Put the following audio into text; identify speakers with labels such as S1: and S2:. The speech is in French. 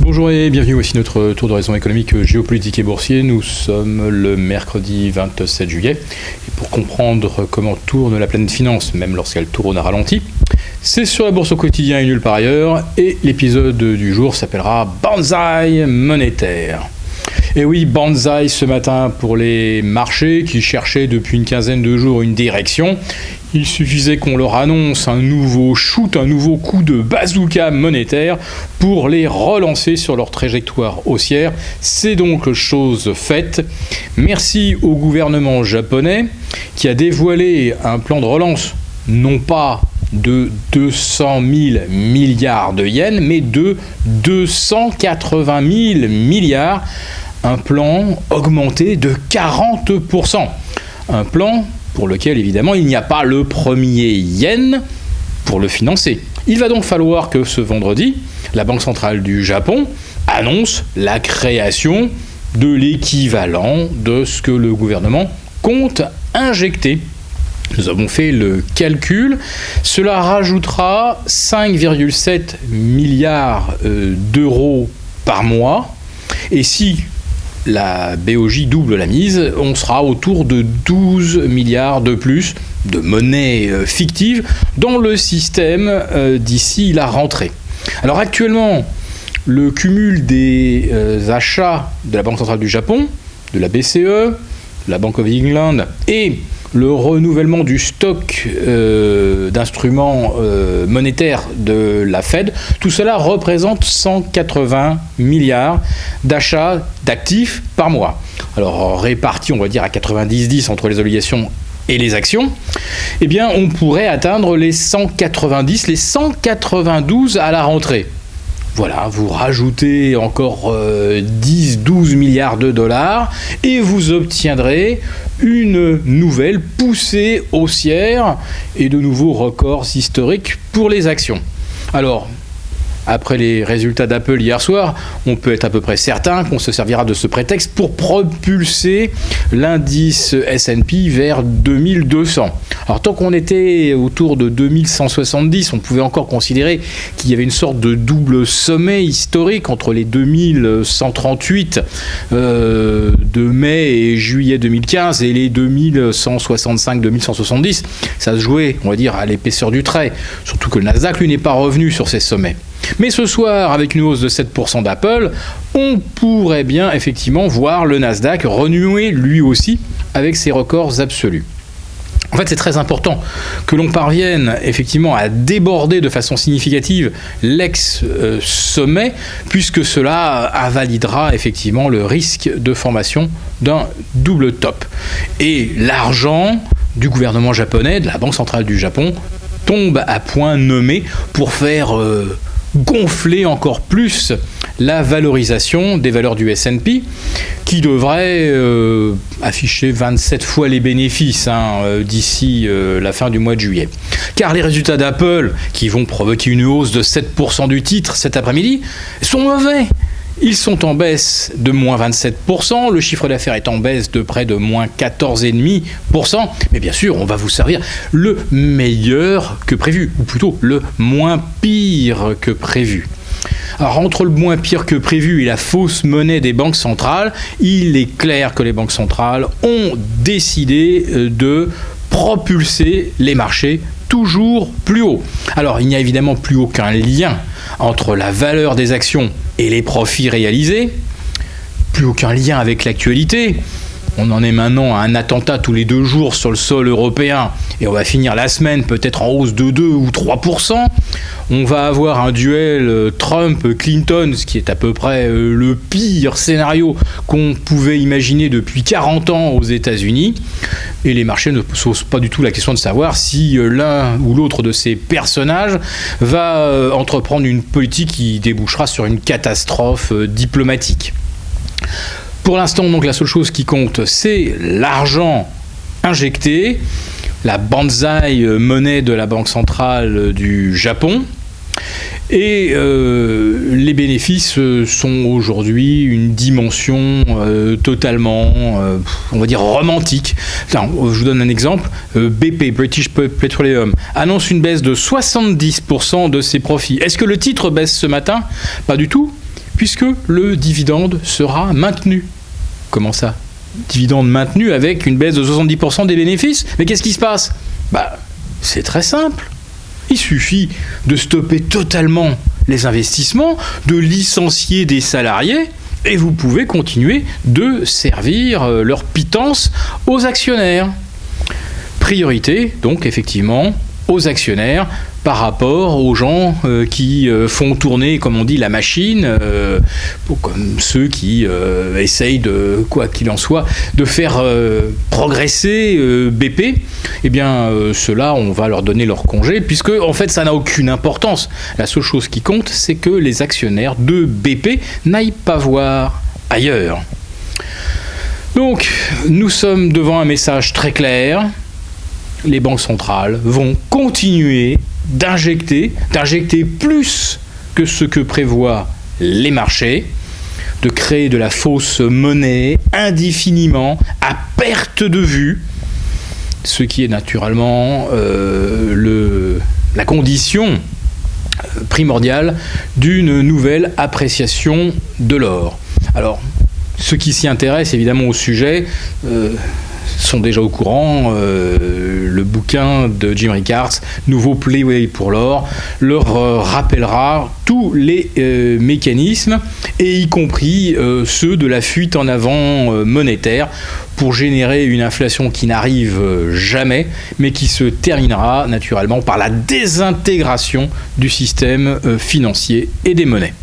S1: Bonjour et bienvenue, voici notre tour d'horizon économique, géopolitique et boursier. Nous sommes le mercredi 27 juillet. Et pour comprendre comment tourne la planète finance, même lorsqu'elle tourne à ralenti, c'est sur la bourse au quotidien et nulle part ailleurs. Et l'épisode du jour s'appellera Banzai monétaire. Et oui, banzai ce matin pour les marchés qui cherchaient depuis une quinzaine de jours une direction. Il suffisait qu'on leur annonce un nouveau shoot, un nouveau coup de bazooka monétaire pour les relancer sur leur trajectoire haussière. C'est donc chose faite. Merci au gouvernement japonais qui a dévoilé un plan de relance, non pas de 200 000 milliards de yens, mais de 280 000 milliards. Un plan augmenté de 40%. Un plan pour lequel, évidemment, il n'y a pas le premier yen pour le financer. Il va donc falloir que ce vendredi, la Banque centrale du Japon annonce la création de l'équivalent de ce que le gouvernement compte injecter. Nous avons fait le calcul. Cela rajoutera 5,7 milliards d'euros par mois. Et si la BOJ double la mise, on sera autour de 12 milliards de plus de monnaie fictive dans le système d'ici la rentrée. Alors actuellement, le cumul des achats de la Banque centrale du Japon, de la BCE, de la Bank of England et le renouvellement du stock d'instruments monétaires de la Fed, tout cela représente 180 milliards d'achats d'actifs par mois. Alors répartis, on va dire, à 90-10 entre les obligations et les actions, eh bien on pourrait atteindre les 190, les 192 à la rentrée. Voilà, vous rajoutez encore 10-12 milliards de dollars et vous obtiendrez une nouvelle poussée haussière et de nouveaux records historiques pour les actions. Alors, après les résultats d'Apple hier soir, on peut être à peu près certain qu'on se servira de ce prétexte pour propulser l'indice S&P vers 2200. Alors tant qu'on était autour de 2170, on pouvait encore considérer qu'il y avait une sorte de double sommet historique entre les 2138 de mai et juillet 2015 et les 2165-2170. Ça se jouait, on va dire, à l'épaisseur du trait. Surtout que le Nasdaq, lui, n'est pas revenu sur ces sommets. Mais ce soir, avec une hausse de 7% d'Apple, on pourrait bien effectivement voir le Nasdaq renouer lui aussi avec ses records absolus. En fait, c'est très important que l'on parvienne effectivement à déborder de façon significative l'ex-sommet, puisque cela invalidera effectivement le risque de formation d'un double top. Et l'argent du gouvernement japonais, de la Banque centrale du Japon, tombe à point nommé pour faire gonfler encore plus la valorisation des valeurs du S&P qui devrait afficher 27 fois les bénéfices d'ici la fin du mois de juillet. Car les résultats d'Apple, qui vont provoquer une hausse de 7% du titre cet après-midi, sont mauvais. Ils sont en baisse de moins 27%, le chiffre d'affaires est en baisse de près de moins 14,5%, mais bien sûr, on va vous servir le meilleur que prévu, ou plutôt le moins pire que prévu. Alors entre le moins pire que prévu et la fausse monnaie des banques centrales, il est clair que les banques centrales ont décidé de propulser les marchés toujours plus haut. Alors il n'y a évidemment plus aucun lien entre la valeur des actions et les profits réalisés, plus aucun lien avec l'actualité. On en est maintenant à un attentat tous les 2 jours sur le sol européen et on va finir la semaine peut-être en hausse de 2 ou 3%. On va avoir un duel Trump-Clinton, ce qui est à peu près le pire scénario qu'on pouvait imaginer depuis 40 ans aux États-Unis. Et les marchés ne se posent pas du tout la question de savoir si l'un ou l'autre de ces personnages va entreprendre une politique qui débouchera sur une catastrophe diplomatique. Pour l'instant, donc, la seule chose qui compte, c'est l'argent injecté, la banzai monnaie de la Banque centrale du Japon. Et les bénéfices sont aujourd'hui une dimension totalement, on va dire, romantique. Enfin, je vous donne un exemple. BP, British Petroleum, annonce une baisse de 70% de ses profits. Est-ce que le titre baisse ce matin ? Pas du tout. puisque le dividende sera maintenu. Comment ça ? Dividende maintenu avec une baisse de 70% des bénéfices ? Mais qu'est-ce qui se passe ? C'est très simple. Il suffit de stopper totalement les investissements, de licencier des salariés, et vous pouvez continuer de servir leur pitance aux actionnaires. Priorité, donc, effectivement, aux actionnaires par rapport aux gens qui font tourner, comme on dit, la machine, comme ceux qui essayent de, quoi qu'il en soit, de faire progresser BP. Eh bien, ceux-là, on va leur donner leur congé, puisque, en fait, ça n'a aucune importance. La seule chose qui compte, c'est que les actionnaires de BP n'aillent pas voir ailleurs. Donc, nous sommes devant un message très clair. Les banques centrales vont continuer d'injecter plus que ce que prévoient les marchés, de créer de la fausse monnaie indéfiniment, à perte de vue, ce qui est naturellement la condition primordiale d'une nouvelle appréciation de l'or. Alors, ceux qui s'y intéressent évidemment au sujet sont déjà au courant. Le bouquin de Jim Rickards, Nouveau Play pour l'or, leur rappellera tous les mécanismes, et y compris ceux de la fuite en avant monétaire, pour générer une inflation qui n'arrive jamais, mais qui se terminera naturellement par la désintégration du système financier et des monnaies.